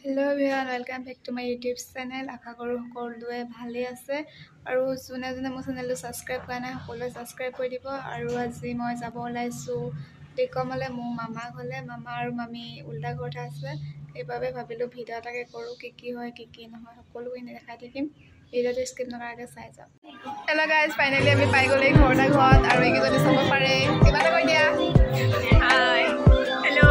Hello everyone, welcome back to my YouTube channel. আশা কৰোঁ সকলোৱে ভালে আছে আৰু যোনে যোনে মোৰ চেনেলটো সাবস্ক্ৰাইব কৰা নাই সকলোৱে সাবস্ক্ৰাইব কৰি দিব আৰু আজি মই যাব ওলাইছো টেকমলে মোৰ মামা ঘৰলে মামা আৰু মামী উল্টা ঘৰত আছে সেইবাবে ভাবিলো ভিডিও এটাকে কৰোঁ কি হয় কি নহয় সকলোখিনি দেখাই থাকিম ভিডিওটো স্কিপ নকৰাকৈ চাই যাওক Hello guys, finally আমি পাই গ'লো ঘৰত আৰু এইকেইজনী চাব পাৰে কিবা এটা কৈ দিয়া Hi. Hello.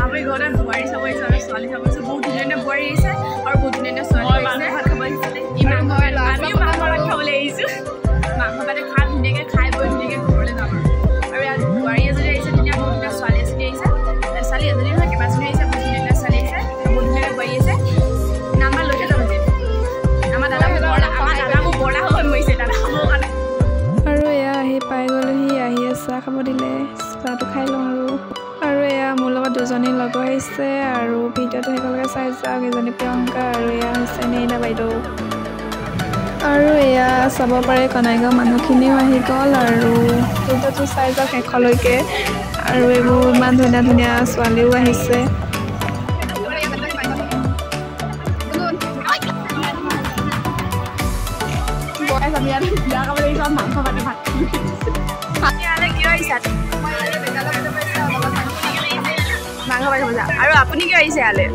আমি ঘৰত বুৱাৰী চাব আহিছো আৰু ছোৱালী চাব আহিছো বহুত ধুনীয়া বুৱাৰী আহিছে আৰু বহুত ধুনীয়া ছোৱালী আহিছে ভাত খাব আহিছে ইমান আমি মাংস ভাত খাবলৈ আহিছো মাংস ভাত খাই ধুনীয়াকৈ খাই বৈ ধুনীয়াকৈ ঘৰলৈ যাম আৰু ইয়াত বুৱাৰী এজনী আহিছে ধুনীয়া বহুত ধুনীয়া ছোৱালী এজনী আহিছে ছোৱালী এজনী নহয় কেইবাজনী আহিছে বহুত ধুনীয়া ছোৱালী আহিছে বহুত ধুনীয়া বুৱাৰী আহিছে নাম্বাৰ লৈহে যাব যে আমাৰ দাদা মোৰ বৰদা হৈ মৰিছে দাদা খাবৰ কাৰণে আৰু এয়া আহি পাই গ'লোহি আহি চাহ খাব দিলে চাহটো খাই লওঁ আৰু এয়া মোৰ লগত দুজনী লগ আহিছে আৰু ভিডিঅ'টো একেলগে চাই যাওক এজনী প্ৰিয়ংকা আৰু এয়া হৈছে নেইনা বাইদেউ আৰু এয়া চাব পাৰে কণাইগাঁও মানুহখিনিও আহি গ'ল আৰু ভিডিঅ'টো চাই যাওক শেষলৈকে আৰু এইবোৰ ইমান ধুনীয়া ধুনীয়া ছোৱালীও আহিছে আমি ইয়াত বিয়া খাবলৈ আহিছোঁ মাংস ভাতে ভাত ইয়ালৈ কিয় আহিছে মাংস ভাত খাব যাওঁ আৰু আপুনি কিয় আহিছে ইয়ালৈ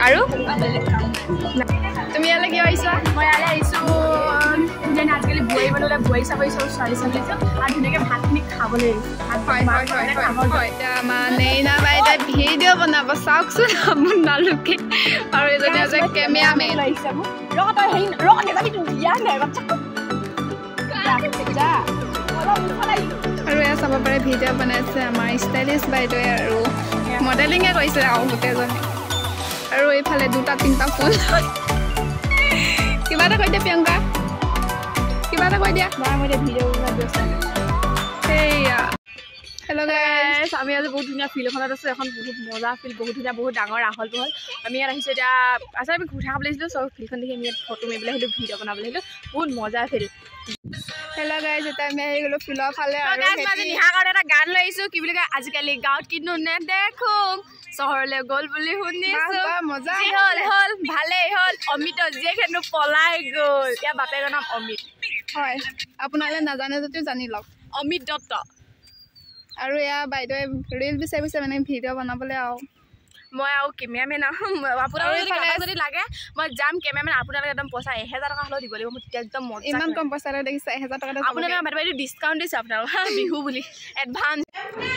আৰু তুমি ইয়ালৈ কিয় আহিছা মই ইয়ালৈ আহিছোঁ যেন আজিকালি বোৱাৰী মানুহে বোৱাৰী চাব আহিছোঁ ছোৱালী চাব আহিছোঁ আৰু ধুনীয়াকৈ ভাতখিনি খাবলৈ নেইনা বাইদেউ ভিডিঅ' বনাব চাওকচোন আপোনালোকে আৰু এজনী আছে কেমেৰামেন আহিছে মোৰ তই হেৰি নেযাবি তুমি বিয়া নাই আৰু এয়া চাব পাৰে ভিডিঅ' বনাইছে আমাৰ ষ্টাইলিছ বাইদেৱে আৰু মডেলিঙে কৰিছে আৰু গোটেইজনী আৰু এইফালে দুটা তিনিটা ফুল কিবা এটা কৈ দিয়া প্ৰিয়ংকা কিবা এটা কৈ দিয়া সেয়া হেল্ল' গাইজ আমি আজি বহুত ধুনীয়া ফিল্ড এখনত আছোঁ এখন বহুত মজা ফিল্ড বহুত ধুনীয়া বহুত ডাঙৰ আহল বহল আমি ইয়াত আহিছোঁ এতিয়া আচলতে আমি ঘূৰি খাবলৈ আহিছিলোঁ চব ফিল্ডখন দেখি আমি ইয়াত ফটো মাৰিবলৈ আহিলোঁ ভিডিঅ' বনাবলৈ আহিলোঁ বহুত মজা ফিল্ড হেল্ল' গাইজ এতিয়া আমি আহি গ'লোঁ ফিল্ডৰ ফালে আৰু নিশা কাৰণে এটা গান লৈ আহিছোঁ কি বুলি কয় আজিকালি গাঁৱত কিন্তু নেদেখো চহৰলৈ গ'ল বুলি শুনিছোঁ মজা হ'ল ভালেই হ'ল অমিতৰ জীয়েক হেনো পলাই গ'ল ইয়াৰ বাপেকৰ নাম অমিত হয় আপোনালোকে নাজানে যদিও জানি লওক অমিত দত্ত আৰু এয়া বাইদেৱে ৰিল বিচাৰিছে মানে ভিডিঅ' বনাবলৈ আৰু মই আৰু কেমেৰামেন আপোনালোকে যদি লাগে মই যাম কেমেৰামেন আপোনালোকে একদম পইচা 1000 টকা হ'লেও দিব লাগিব মই তেতিয়া একদম মজা ইমান কম পইচা দেখিছে 1000 টকা আপোনালোকে বাইদেউ ডিছকাউণ্ট দিছে আপোনালোক বিহু বুলি এডভান্স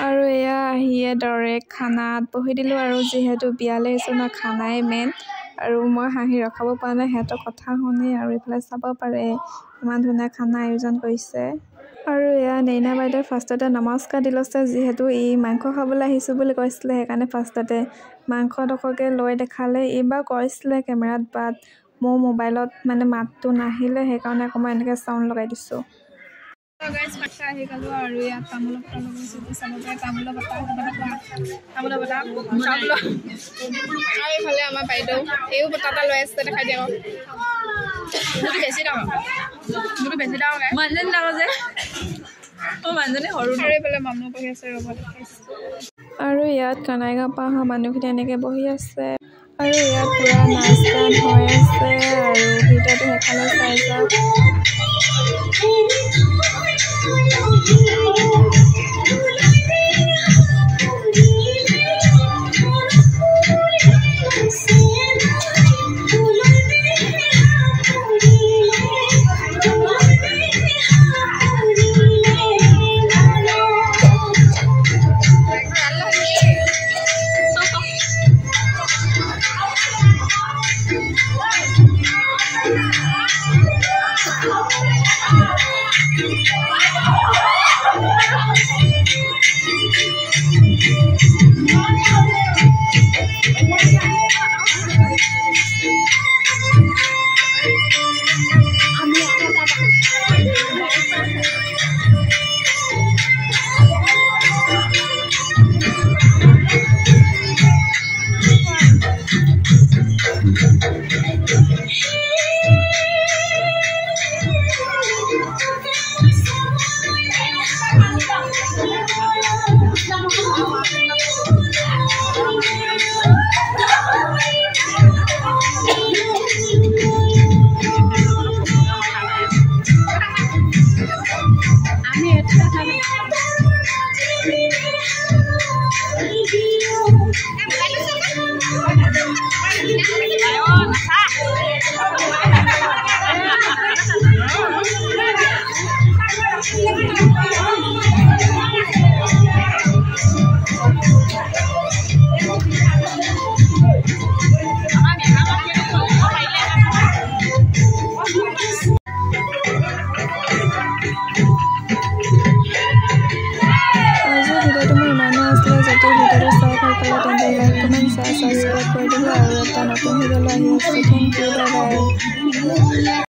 আৰু এয়া আহিয়ে দৰে খানাত বহি দিলোঁ আৰু যিহেতু বিয়ালৈ আহিছোঁ ন খানাই মেইন আৰু মই হাঁহি ৰখাব পৰা নাই সিহঁতৰ কথা শুনি আৰু এইফালে চাব পাৰে ইমান ধুনীয়া খানা আয়োজন কৰিছে আৰু এয়া নেইনা বাইদেউ ফাৰ্ষ্টতে নমস্কাৰ দি লৈছে যিহেতু মাংস খাবলৈ আহিছোঁ বুলি কৈছিলে সেইকাৰণে ফাৰ্ষ্টতে মাংসডোখৰকে লৈ দেখালে এইবাৰ কৈছিলে কেমেৰাত বাট মোৰ মোবাইলত মানে মাতটো নাহিলে সেইকাৰণে আকৌ মই এনেকৈ চাউণ্ড লগাই দিছোঁ আহি গ'লোঁ আৰু ইয়াত তামোলৰ বটা লগাইছোঁ চাব পাৰে তামোলৰ বটা আৰু এইফালে আমাৰ বাইদেউ এইও বটা এটা লৈ আছে দেখাই দিয়ক বেছি ডাঙৰ মানুহজনী ডাঙৰ যে মানুহজনী সৰু আৰু এইফালে মানুহ বহি আছে ৰ'ব আৰু ইয়াত কণাইগাঁও পৰা অহা মানুহখিনি এনেকৈ বহি আছে আৰু ইয়াত পূৰা নাচ গান হৈ আছে আৰু ভিডিঅ'টো সেইফালে চাই যাওক এটা নতুন ভিডিঅ'লৈ আহি আছোঁ। Thank you, bye by.